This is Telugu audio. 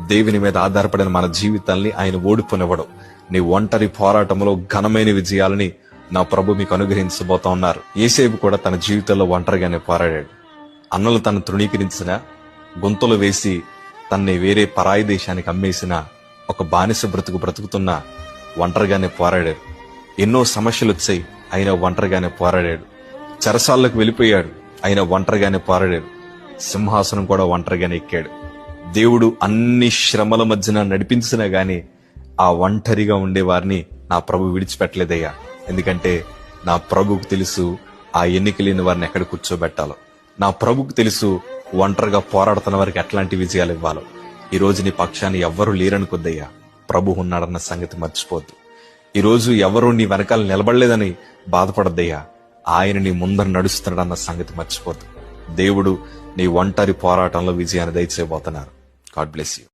దేవుని మీద ఆధారపడిన మన జీవితాల్ని ఆయన ఓడిపోనివ్వడు. నీ ఒంటరి పోరాటంలో ఘనమైన విజయాలని నా ప్రభు మీకు అనుగ్రహించబోతా ఉన్నారు. యేసేపు కూడా తన జీవితంలో ఒంటరిగానే పోరాడాడు. అన్నలు తను తృణీకరించిన, గొంతులు వేసి తన్ని వేరే పరాయి దేశానికి అమ్మేసిన, ఒక బానిస బ్రతుకుతున్న ఒంటరిగానే పోరాడాడు. ఎన్నో సమస్యలు వచ్చాయి, ఆయన ఒంటరిగానే పోరాడాడు. చెరసాలకు వెళ్ళిపోయాడు, ఆయన ఒంటరిగానే పోరాడాడు. సింహాసనం కూడా ఒంటరిగానే ఎక్కాడు. దేవుడు అన్ని శ్రమల మధ్యన నడిపించినా గాని ఆ ఒంటరిగా ఉండేవారిని నా ప్రభు విడిచిపెట్టలేదయ్యా. ఎందుకంటే నా ప్రభుకు తెలుసు ఆ ఎన్నిక లేని వారిని ఎక్కడ కూర్చోబెట్టాలో. నా ప్రభుకు తెలుసు ఒంటరిగా పోరాడుతున్న వారికి ఎట్లాంటి విజయాలు ఇవ్వాలో. ఈ రోజు నీ పక్షాన్ని ఎవ్వరూ లేరనుకొద్దయ్యా, ప్రభు ఉన్నాడన్న సంగతి మర్చిపోద్దు. ఈ రోజు ఎవరూ నీ వెనకాల నిలబడలేదని బాధపడద్దయ్యా, ఆయన నీ ముందర నడుస్తున్నాడన్న సంగతి మర్చిపోద్దు. దేవుడు నీ ఒంటరి పోరాటంలో విజయాన్ని దయచేయబోతున్నారు. God bless you.